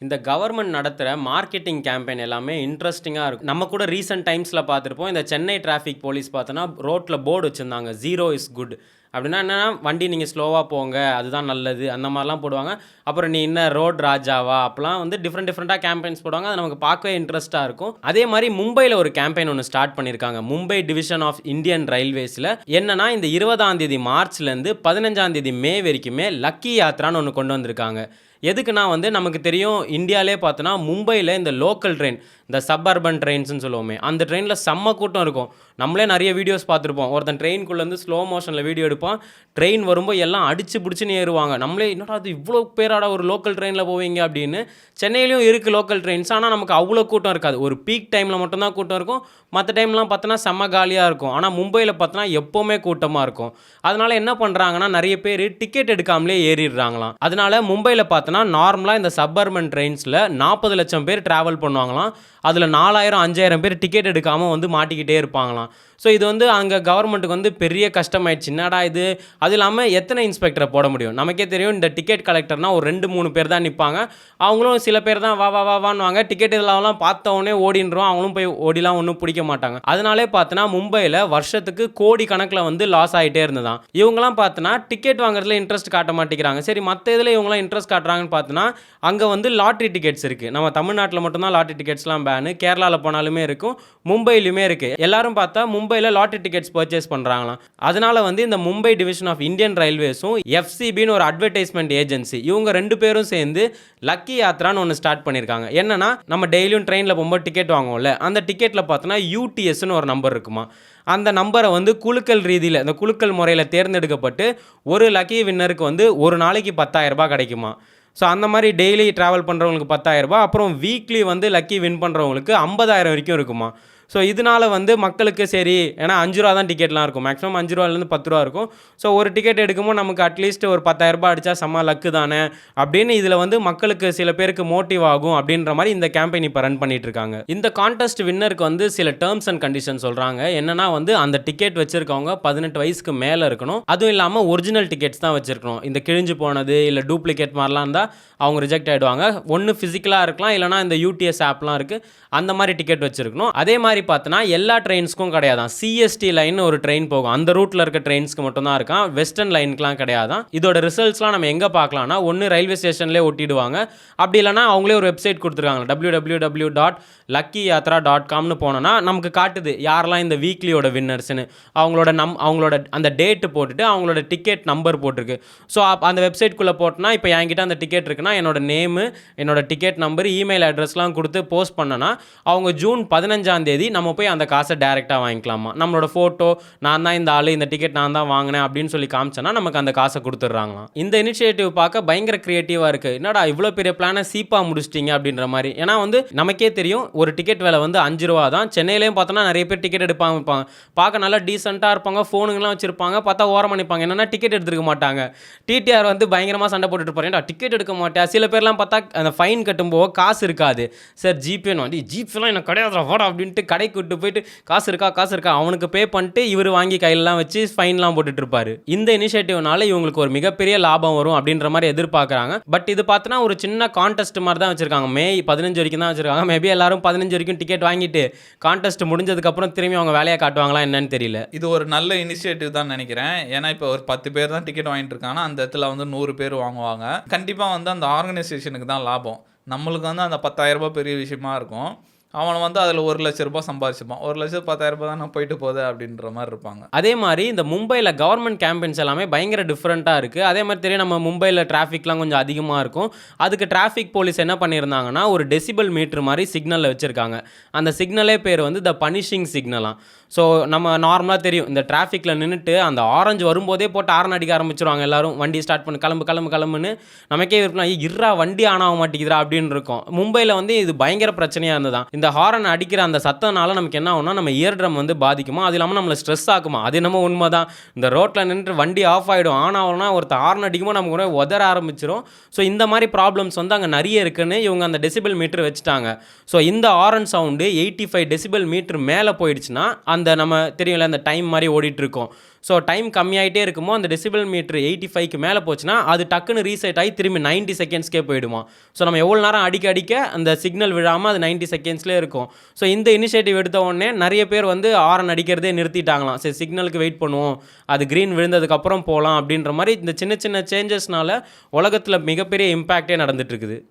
இந்த கவர்மெண்ட் நடத்துகிற marketing campaign எல்லாமே இன்ட்ரெஸ்டிங்காக இருக்கும். நம்ம கூட ரீசெண்ட் டைம்ஸில் பார்த்துருப்போம். இந்த சென்னை டிராஃபிக் போலீஸ் பார்த்தோன்னா ரோட்டில் போர்டு வச்சுருந்தாங்க, ஜீரோ இஸ் குட். அப்படின்னா என்னன்னா, வண்டி நீங்கள் ஸ்லோவாக போங்க, அதுதான் நல்லது, அந்த மாதிரிலாம் போடுவாங்க. அப்புறம் நீ என்ன ரோட் ராஜாவா, அப்போலாம் வந்து டிஃப்ரெண்ட்டாக கேம்பெயின்ஸ் போடுவாங்க. அது நமக்கு பார்க்கவே இன்ட்ரெஸ்ட்டாக இருக்கும். அதே மாதிரி மும்பையில் ஒரு கேம்பெயின் ஒன்று ஸ்டார்ட் பண்ணியிருக்காங்க, மும்பை டிவிஷன் ஆஃப் இந்தியன் ரயில்வேஸில். என்னன்னா, இந்த 20ஆம் தேதி மார்ச்லேருந்து 15ஆம் தேதி மே வரைக்குமே லக்கி யாத்ரான்னு ஒன்று கொண்டு வந்திருக்காங்க. எதுக்குன்னா வந்து நமக்கு தெரியும், இந்தியாவிலே பார்த்தோன்னா மும்பையில் இந்த லோக்கல் ட்ரெயின், இந்த சப்அர்பன் ட்ரெயின்ஸ்னு சொல்லுவோமே, அந்த ட்ரெயினில் செம்ம கூட்டம் இருக்கும். நம்மளே நிறைய வீடியோஸ் பார்த்துருப்போம். ஒருத்தன் ட்ரெயின்குள்ளேருந்து ஸ்லோ மோஷனில் வீடியோ எடுப்பான். ட்ரெயின் வரும்போது எல்லாம் அடிச்சு பிடிச்சின்னு ஏறுவாங்க. நம்மளே என்னடா அது இவ்வளோ பேராட ஒரு லோக்கல் ட்ரெயினில் போவீங்க அப்படின்னு. சென்னையிலையும் இருக்குது லோக்கல் ட்ரெயின்ஸ், ஆனால் நமக்கு அவ்வளோ கூட்டம் இருக்காது. ஒரு பீக் டைமில் மட்டும்தான் கூட்டம் இருக்கும். மற்ற டைம்லாம் பார்த்தோன்னா செம்ம காலியாக இருக்கும். ஆனால் மும்பையில் பார்த்தோன்னா எப்போவுமே கூட்டமாக இருக்கும். அதனால் என்ன பண்ணுறாங்கன்னா, நிறைய பேர் டிக்கெட் எடுக்காமலே ஏறிடுறாங்களாம். அதனால் மும்பையில் பார்த்தோன்னா நார்மலாக இந்த சப்அர்பன் ட்ரெயின்ஸில் 40 லட்சம் பேர் ட்ராவல் பண்ணுவாங்களாம். அதில் 4000 5000 பேர் டிக்கெட் எடுக்காமல் வந்து மாட்டிக்கிட்டே இருப்பாங்களாம். ஸோ இது வந்து அங்கே கவர்மெண்ட்டுக்கு வந்து பெரிய கஷ்டமாயிடுச்சு. என்னடா இது, அது இல்லாமல் எத்தனை இன்ஸ்பெக்டரை போட முடியும்? நமக்கே தெரியும், இந்த டிக்கெட் கலெக்டர்னால் ஒரு 2-3 பேர் தான் நிற்பாங்க. அவங்களும் சில பேர் தான் வா வா வா வான்னுவாங்க. டிக்கெட் இதெல்லாம் பார்த்தவொடனே ஓடின்றோம். அவங்களும் போய் ஓடிலாம் ஒன்றும் பிடிக்க மாட்டாங்க. அதனாலே பார்த்தோன்னா மும்பையில் வருஷத்துக்கு கோடி கணக்கில் வந்து லாஸ் ஆகிட்டே இருந்ததான். இவங்கலாம் பார்த்தோன்னா டிக்கெட் வாங்குறதுல இன்ட்ரெஸ்ட் காட்ட மாட்டேங்கிறாங்க. சரி, மற்ற இதில் இவங்களாம் இன்ட்ரெஸ்ட் காட்டுறாங்கன்னு பார்த்தோன்னா, அங்கே வந்து லாட்ரி டிக்கெட்ஸ் இருக்குது. நம்ம தமிழ்நாட்டில் மட்டும்தான் லாட்ரி டிக்கெட்ஸ்லாம் பேனு. கேரளாவில் போனாலுமே இருக்கும், மும்பையிலுமே இருக்குது. எல்லாரும் பார்த்தா மும்பையில் லாட்ரி டிக்கெட்ஸ் பர்ச்சேஸ் பண்ணுறாங்களாம். அதனால வந்து இந்த மும்பை டிவிஷன் ஆஃப் இந்தியன் ரயில்வேஸும் எஃப்சிபின்னு ஒரு அட்வர்டைஸ்மெண்ட் ஏஜென்சி, இவங்க 2 பேரும் சேர்ந்து லக்கி யாத்ரான்னு ஒன்று ஸ்டார்ட் பண்ணியிருக்காங்க. என்னன்னா, நம்ம டெய்லியும் ட்ரெயினில் போகும்போது டிக்கெட் வாங்குவோம்ல, அந்த டிக்கெட்டில் பார்த்தோன்னா யூடிஎஸ்ன்னு ஒரு நம்பர் இருக்குமா. அந்த நம்பரை வந்து குலுக்கல் ரீதியில், இந்த குலுக்கல் முறையில் தேர்ந்தெடுக்கப்பட்டு ஒரு லக்கி வின்னருக்கு வந்து ஒரு நாளைக்கு 10,000 ரூபாய் கிடைக்குமா. ஸோ அந்த மாதிரி டெய்லி ட்ராவல் பண்ணுறவங்களுக்கு 10,000 ரூபாய், அப்புறம் வீக்லி வந்து லக்கி வின் பண்ணுறவங்களுக்கு 50,000 வரைக்கும் இருக்குமா. ஸோ இதனால் வந்து மக்களுக்கு சரி, ஏன்னா 5 ரூபா தான் டிக்கெட்லாம் இருக்கும், மேக்ஸிமம் 5 ரூபாலேருந்து 10 ரூபா இருக்கும். ஸோ ஒரு டிக்கெட் எடுக்கும்போது நமக்கு அட்லீஸ்ட் ஒரு 10,000 ரூபாய் அடித்தா செம்ம லக்கு தானே அப்படின்னு இதில் வந்து மக்களுக்கு சில பேருக்கு மோட்டிவ் ஆகும் அப்படின்ற மாதிரி இந்த கேம்பெயின் இப்போ ரன் பண்ணிட்டு இருக்காங்க. இந்த கான்டெஸ்ட் வின்னருக்கு வந்து சில டேர்ம்ஸ் அண்ட் கண்டிஷன் சொல்கிறாங்க. என்னன்னா வந்து அந்த டிக்கெட் வச்சிருக்கவங்க 18 வயசுக்கு மேலே இருக்கணும். அதுவும் இல்லாமல் ஒரிஜினல் டிக்கெட்ஸ் தான் வச்சிருக்கணும். இந்த கிழிஞ்சு போனது இல்லை டூப்ளிகேட் மாதிரிலாம் இருந்தால் அவங்க ரிஜெக்ட் ஆகிடுவாங்க. ஒன்று ஃபிசிக்கலாக இருக்கலாம், இல்லைனா இந்த யூடிஎஸ் ஆப்லாம் இருக்குது, அந்த மாதிரி டிக்கெட் வச்சிருக்கணும். அதே மாதிரி பார்த்தோன்னா எல்லா ட்ரெயின்ஸ்க்கும் கிடையாதான். சிஎஸ்டி லைன் ஒரு ட்ரெயின் போகும், அந்த ரூட்டில் இருக்க ட்ரெயின்ஸ்க்கு மட்டும் தான் இருக்கான், வெஸ்டர்ன் லைனுக்குலாம் கிடையாதான். இதோட ரிசல்ட்ஸ்லாம் நம்ம எங்கே பார்க்கலாம்னா, ஒன்று ரயில்வே ஸ்டேஷன்லேயே ஒட்டிடுவாங்க, அப்படி இல்லைனா அவங்களே ஒரு வெப்சைட் கொடுத்துருக்காங்க, www.luckyyatra.comனு போனோன்னா நமக்கு காட்டுது யாரெல்லாம் இந்த வீக்லியோட வின்னர்ஸ்னு. அவங்களோட அந்த டேட்டு போட்டுட்டு அவங்களோட டிக்கெட் நம்பர் போட்டிருக்கு. ஸோ அந்த வெப்சைட்குள்ளே போட்டோன்னா, இப்போ என்கிட்ட அந்த டிக்கெட் இருக்குன்னா என்னோட நேமு, என்னோட டிக்கெட் நம்பர், இமெயில் அட்ரஸ்லாம் கொடுத்து போஸ்ட் பண்ணனா அவங்க ஜூன் 15ஆம் தேதி நம்ம போய் அந்த காசை டைரெக்டாக வாங்கிக்கலாமா. நம்மளோட ஃபோட்டோ, நான் தான் இந்த ஆள், இந்த டிக்கெட் நான் தான் வாங்கினேன் அப்படின்னு சொல்லி காமிச்சோன்னா நமக்கு அந்த காசை கொடுத்துட்றாங்களாம். இந்த இனிஷியேட்டிவ் பார்க்க பயங்கர க்ரியேட்டிவாக இருக்குது. என்னடா இவ்வளோ பெரிய பிளானை சீப்பாக முடிச்சிட்டிங்க அப்படின்ற மாதிரி. ஏன்னா வந்து நமக்கே தெரியும், ஒரு டிக்கெட் விலை வந்து 5 ரூபா தான். சென்னையிலையும் பார்த்தோன்னா நிறைய பேர் டிக்கெட் எடுப்பாங்க, பார்க்க நல்லா டீசெண்டாக இருப்பாங்க, ஃபோனுங்கெல்லாம் வச்சுருப்பாங்க, பார்த்தா ஓரமாக நிற்பாங்க, என்னென்னா டிக்கெட் எடுத்துருக்க மாட்டாங்க. டிடிஆர் வந்து பயங்கரமாக சண்டை போட்டுட்டு இருப்பாங்க, டிக்கெட் எடுக்க மாட்டேன். சில பேர்லாம் பார்த்தா அந்த ஃபைன் கட்டும்போது காசு இருக்காது, சார் ஜிபேன்னு வந்து, ஜிபேலாம் எனக்கு கிடையாது வாடா அப்படின்ட்டு கடைக்கு விட்டு போயிட்டு காசு இருக்கா அவனுக்கு பே பண்ணிட்டு இவர் வாங்கி கையிலலாம் வச்சு ஃபைன்லாம் போட்டுட்டு இருப்பாரு. இந்த இனிஷியேட்டிவ்னால இவங்களுக்கு ஒரு மிகப்பெரிய லாபம் வரும் அப்படின்ற மாதிரி எதிர்பார்க்குறாங்க. பட் இது பார்த்தோன்னா ஒரு சின்ன கான்டெஸ்ட் மாதிரி தான் வச்சிருக்காங்க. மே 15 வரைக்கும் தான் வச்சிருக்காங்க. மேபி எல்லாரும் 15 வரைக்கும் டிக்கெட் வாங்கிட்டு கான்டெஸ்ட் முடிஞ்சதுக்கப்புறம் திரும்பி அவங்க வேலையை காட்டுவாங்களா என்னன்னு தெரியல. இது ஒரு நல்ல இனிஷியேட்டிவ் தான் நினைக்கிறேன். ஏன்னா இப்போ ஒரு 10 பேர் தான் டிக்கெட் வாங்கிட்டு இருக்காங்கன்னா அந்த இடத்துல வந்து 100 பேர் வாங்குவாங்க. கண்டிப்பாக வந்து அந்த ஆர்கனைசேஷனுக்கு தான் லாபம். நம்மளுக்கு வந்து அந்த 10,000 ரூபாய் பெரிய விஷயமா இருக்கும். அவன் வந்து அதில் 1 லட்ச ரூபாய் சம்பாதிச்சுப்பான். 1 லட்சம் 10,000 ரூபாய் தான் நான் போயிட்டு போகுது அப்படின்ற மாதிரி இருப்பாங்க. அதே மாதிரி இந்த மும்பையில் கவர்மெண்ட் கேம்பெயின்ஸ் எல்லாமே பயங்கர டிஃப்ரெண்ட்டாக இருக்குது. அதே மாதிரி தெரியும், நம்ம மும்பையில் டிராஃபிக்லாம் கொஞ்சம் அதிகமாக இருக்கும். அதுக்கு டிராஃபிக் போலீஸ் என்ன பண்ணியிருந்தாங்கன்னா, ஒரு டெசிபல் மீட்டர் மாதிரி சிக்னலில் வச்சுருக்காங்க. அந்த சிக்னலே பேர் வந்து த பனிஷிங் சிக்னலாம். ஸோ நம்ம நார்மலாக தெரியும், இந்த டிராஃபிக்கில் நின்றுட்டு அந்த ஆரஞ்சு வரும்போதே போட்டு ஆரன் அடிக்க ஆரம்பிச்சிருவாங்க எல்லாரும், வண்டி ஸ்டார்ட் பண்ணி கிளம்புன்னு. நமக்கே இருக்கலாம், இருறா வண்டி ஆன் ஆக மாட்டேங்குதுரா அப்படின்னு இருக்கும். மும்பையில் வந்து இது பயங்கர பிரச்சனையாக இருந்ததான். இந்த ஹாரன் அடிக்கிற அந்த சத்தனால நமக்கு என்ன ஆகும்னா, நம்ம இயர் ட்ரம் வந்து பாதிக்குமா, அது இல்லாமல் நம்மளை ஸ்ட்ரெஸ் ஆகுமா. அது என்னமோ உண்மை தான். இந்த ரோட்டில் நின்று வண்டி ஆஃப் ஆகிடும், ஆன் ஆகணும்னா ஒருத்தர் ஹாரன் அடிக்கும்போது நமக்கு கூட உதற ஆரம்பிச்சிடும். ஸோ இந்த மாதிரி ப்ராப்ளம்ஸ் வந்து அங்கே நிறைய இருக்குன்னு இவங்க அந்த டெசிபல் மீட்டர் வச்சுட்டாங்க. ஸோ இந்த ஹாரன் சவுண்டு 85 டெசிபல் மீட்டர் மேலே போயிடுச்சுன்னா, அந்த நம்ம தெரியல அந்த டைம் மாதிரி ஓடிட்டுருக்கோம். ஸோ டைம் கம்மியாயிட்டே இருக்குமோ அந்த டெசிபல் மீட்டர் 85க்கு மேலே போச்சுன்னா அது டக்குன்னு ரீசெட் ஆகி திரும்பி 90 செகண்ட்ஸ்க்கே போயிடுமா. ஸோ நம்ம எவ்வளோ நேரம் அடிக்க அந்த சிக்னல் விழாமல் அது 90 செகண்ட்ஸ்லேயே இருக்கும். ஸோ இந்த இனிஷியேட்டிவ் எடுத்த உடனே நிறைய பேர் வந்து ஹாரன் அடிக்கிறதே நிறுத்திட்டாங்களாம். சரி சிக்னலுக்கு வெயிட் பண்ணுவோம், அது க்ரீன் விழுந்ததுக்கப்புறம் போகலாம் அப்படின்ற மாதிரி இந்த சின்ன சின்ன சேஞ்சஸ்னால உலகத்தில் மிகப்பெரிய இம்பேக்டே நடந்துட்டு இருக்குது.